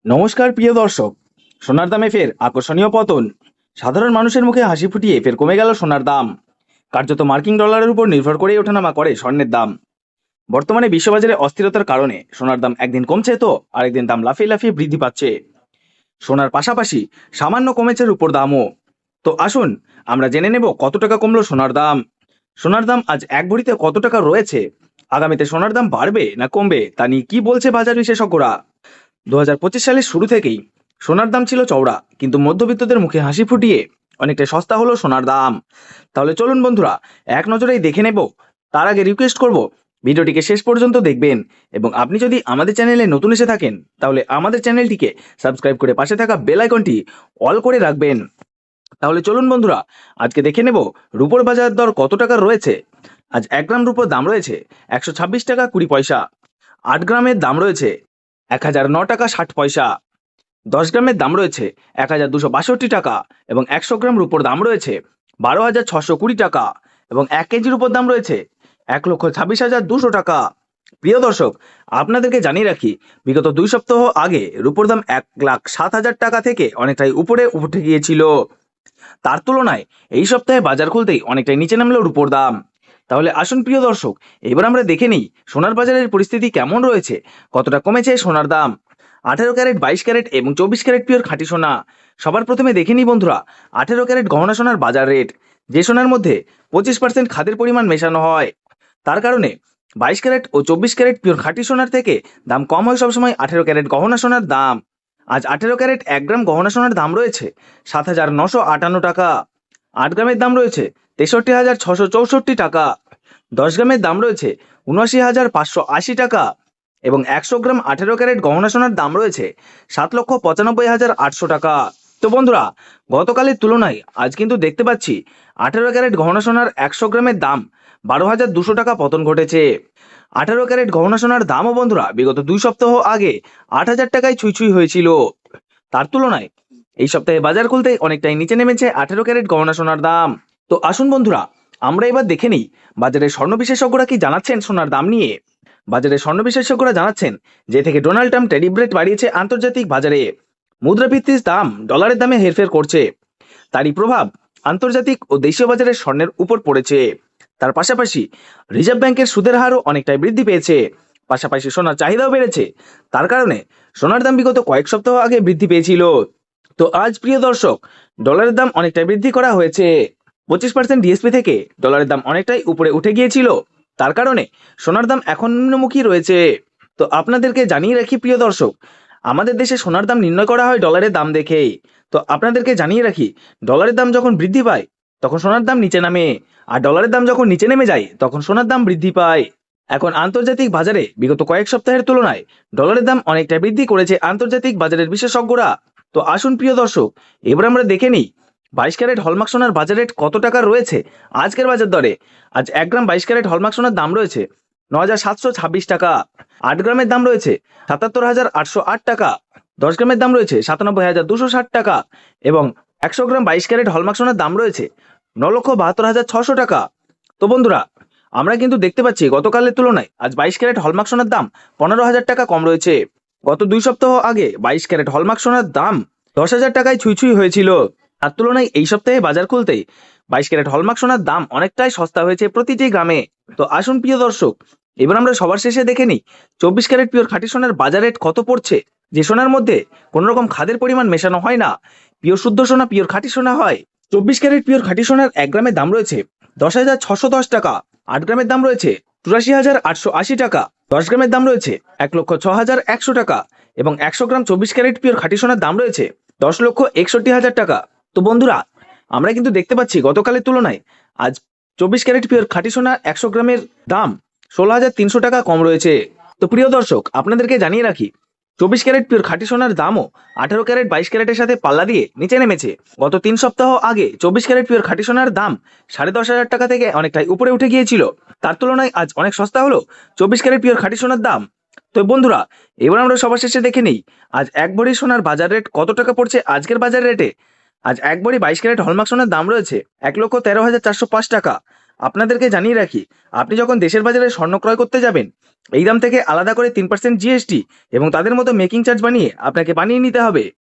নমস্কার প্রিয় দর্শক। সোনার দামে ফের আকর্ষণীয় পতন। সাধারণ মানুষের মুখে হাসি ফুটিয়ে ফের কমে গেল সোনার দাম। কার্যত মার্কিন ডলারের উপর নির্ভর করেই ওঠানামা করে স্বর্ণের দাম। বর্তমানে বিশ্ববাজারে অস্থিরতার কারণে সোনার দাম একদিন কমছে তো আরেকদিন দাম লাফিয়ে লাফিয়ে বৃদ্ধি পাচ্ছে। সোনার পাশাপাশি সামান্য কমেছে রূপোর দামও। তো আসুন আমরা জেনে নেব কত টাকা কমলো সোনার দাম। সোনার দাম আজ এক ভরিতে কত টাকা রয়েছে, আগামীতে সোনার দাম বাড়বে না কমবে তা নিয়ে কি বলছে বাজার বিশেষজ্ঞরা। 2025 সালের শুরু থেকেই সোনার দাম ছিল চওড়া, কিন্তু মধ্যবিত্তদের মুখে হাসি ফুটিয়ে অনেকটা সস্তা হলো সোনার দাম। তাহলে চলুন বন্ধুরা এক নজরেই দেখে নেব। তার আগে রিকোয়েস্ট করব ভিডিওটিকে শেষ পর্যন্ত দেখবেন, এবং আপনি যদি আমাদের চ্যানেলে নতুন এসে থাকেন তাহলে আমাদের চ্যানেলটিকে সাবস্ক্রাইব করে পাশে থাকা বেল আইকনটি অল করে রাখবেন। তাহলে চলুন বন্ধুরা আজকে দেখে নেব রুপোর বাজার দর কত টাকার রয়েছে। আজ 1 গ্রাম রুপোর দাম রয়েছে 126 টাকা 20 পয়সা। 8 গ্রামের দাম রয়েছে 1009 টাকা 60 পয়সা। 10 গ্রামের দাম রয়েছে 1262 টাকা, এবং 100 গ্রাম রুপোর দাম রয়েছে 12,620 টাকা, এবং 1 কেজির উপর দাম রয়েছে 1,26,200 টাকা। প্রিয় দর্শক, আপনাদেরকে জানিয়ে রাখি, বিগত 2 সপ্তাহ আগে রুপোর দাম 1,07,000 টাকা থেকে অনেকটাই উপরে উঠে গিয়েছিল। তার তুলনায় এই সপ্তাহে বাজার খুলতেই অনেকটাই নিচে নামলো রুপোর দাম। তাহলে আসুন প্রিয় দর্শক, এবার আমরা দেখে নিই সোনার বাজারের পরিস্থিতি কেমন রয়েছে, কতটা কমেছে সোনার দাম। 18 ক্যারেট, 22 ক্যারেট এবং 24 ক্যারেট পিওর খাঁটি সোনা। সবার প্রথমে দেখে নিই বন্ধুরা 18 ক্যারেট গহনা সোনার বাজার রেট। যে সোনার মধ্যে 25% খাদের পরিমাণ মেশানো হয়, তার কারণে 22 ক্যারেট ও 24 ক্যারেট পিওর খাঁটি সোনার থেকে দাম কম হয় সবসময় 18 ক্যারেট গহনা সোনার দাম। আজ 18 ক্যারেট 1 গ্রাম গহনা সোনার দাম রয়েছে 7,958 টাকা। 8 গ্রামের দাম রয়েছে 63,664 টাকা। 10 গ্রামের দাম রয়েছে 79,580 টাকা, এবং 100 গ্রাম 18 ক্যারেট গহনা সোনার দাম রয়েছে 7,95,800 টাকা। তো বন্ধুরা, গতকালের তুলনায় আজ কিন্তু দেখতে পাচ্ছি 18 ক্যারেট গহনা সোনার 100 গ্রামের দাম 12,200 টাকা পতন ঘটেছে। 18 ক্যারেট গহনা সোনার দামও বন্ধুরা বিগত 2 সপ্তাহ আগে 8,000 টাকায় ছুঁই ছুঁই হয়েছিল। তার তুলনায় এই সপ্তাহে বাজার খুলতেই অনেকটাই নিচে নেমেছে 18 ক্যারেট গহনা সোনার দাম। তো আসুন বন্ধুরা আমরা এবার দেখে নিই বাজারের স্বর্ণ বিশেষজ্ঞরা কি জানাচ্ছেন সোনার দাম নিয়ে। বাজারের স্বর্ণ বিশেষজ্ঞরা জানাচ্ছেন, যে থেকে ডোনাল্ড ট্রাম্প ট্যারিফ রেট বাড়িয়েছে আন্তর্জাতিক বাজারে, মুদ্রাভিত্তিক দাম ডলারের দামে হেরফের করছে, তারই প্রভাব আন্তর্জাতিক ও দেশীয় বাজারের স্বর্ণের উপর পড়েছে। তার পাশাপাশি রিজার্ভ ব্যাংকের সুদের হারও অনেকটাই বৃদ্ধি পেয়েছে, পাশাপাশি সোনার চাহিদাও বেড়েছে। তার কারণে সোনার দাম বিগত কয়েক সপ্তাহ আগে বৃদ্ধি পেয়েছিল। তো আজ প্রিয় দর্শক, ডলারের দাম অনেকটাই বৃদ্ধি করা হয়েছে। 25% ডিএসপি থেকে ডলারের দাম অনেকটাই উপরে উঠে গিয়েছিল। তার কারণে সোনার দাম এখন নিম্নমুখী রয়েছে। তো আপনাদেরকে জানিয়ে রাখি প্রিয় দর্শক, আমাদের দেশে সোনার দাম নির্ণয় করা হয় ডলারের দাম দেখেই। তো আপনাদেরকে জানিয়ে রাখি, ডলারের দাম যখন বৃদ্ধি পায় তখন সোনার দাম নিচে নামে, আর ডলারের দাম যখন নিচে নেমে যায় তখন সোনার দাম বৃদ্ধি পায়। এখন আন্তর্জাতিক বাজারে বিগত কয়েক সপ্তাহের তুলনায় ডলারের দাম অনেকটা বৃদ্ধি করেছে আন্তর্জাতিক বাজারের বিশেষজ্ঞরা। তো আসুন প্রিয় দর্শক, এবার আমরা দেখে নিই 22 ক্যারেট হলমার্ক সোনার বাজার রেট কত টাকা রয়েছে আজকের বাজার দরে। আজ 1 গ্রাম 22 ক্যারেট হলমার্ক সোনার দাম রয়েছে 9,726 টাকা। 8 গ্রামের দাম রয়েছে 77,808 টাকা। 10 গ্রামের দাম রয়েছে 97,260 টাকা, এবং 100 গ্রাম 22 ক্যারেট হলমার্ক সোনার দাম রয়েছে 9,72,600 টাকা। তো বন্ধুরা, আমরা কিন্তু দেখতে পাচ্ছি গতকালের তুলনায় আজ 22 ক্যারেট হলমার্ক সোনার দাম 15,000 টাকা কম রয়েছে। গত 2 সপ্তাহ আগে 22 ক্যারেট হলমার্ক সোনার দাম 10,000 টাকায় ছুঁই ছুঁই হয়েছিল। তার তুলনায় এই সপ্তাহে বাজার খুলতেই 22 ক্যারেট হলমার্ক সোনার দাম অনেকটাই সস্তা হয়েছে প্রতিটি গ্রামে। তো আসুন প্রিয় দর্শক, এবার আমরা সবার শেষে দেখে নিই 24 ক্যারেট পিওর খাঁটি সোনার বাজার রেট কত পড়ছে। যে সোনার মধ্যে কোনো রকম খাদের পরিমাণ মেশানো হয় না, পিওর শুদ্ধ সোনা, পিওর খাঁটি সোনা হয়। 24 ক্যারেট পিওর খাঁটি সোনার 1 গ্রামের দাম রয়েছে 10,610 টাকা। 8 গ্রামের দাম রয়েছে 84,880 টাকা। 10 গ্রামের দাম রয়েছে 1,06,100 টাকা, এবং 100 গ্রাম 24 ক্যারেট পিওর খাঁটি সোনার দাম রয়েছে 10,61,000 টাকা। তো বন্ধুরা, আমরা কিন্তু দেখতে পাচ্ছি গতকালের তুলনায় আজ 24 ক্যারেট পিওর খাঁটি সোনা 100 গ্রামের দাম 16,300 টাকা কম রয়েছে। তো প্রিয় দর্শক, আপনাদেরকে জানিয়ে রাখি 24 ক্যারেট পিওর খাঁটি সোনার দামও 18 ক্যারেট 22 ক্যারেটের সাথে পাল্লা দিয়ে নিচে নেমেছে। গত 3 সপ্তাহ আগে 24 ক্যারেট পিওর খাঁটি সোনার দাম 10,500 টাকা থেকে অনেকটাই উপরে উঠে গিয়েছিল। তার তুলনায় আজ অনেক সস্তা হলো 24 ক্যারেট পিওর খাঁটি সোনার দাম। তো বন্ধুরা, এবার আমরা সবার শেষে দেখে নিই আজ 1 ভরি সোনার বাজার রেট কত টাকা পড়ছে আজকের বাজার রেটে। আজ 1 ভরি 22 ক্যারেট হলমার্ক সোনার দাম রয়েছে 1,13,405 টাকা। আপনাদেরকে জানিয়ে রাখি, আপনি যখন দেশের বাজারে স্বর্ণ ক্রয় করতে যাবেন, এই দাম থেকে আলাদা করে 3% জিএসটি এবং তাদের মতো মেকিং চার্জ বানিয়ে আপনাকে বানিয়ে নিতে হবে।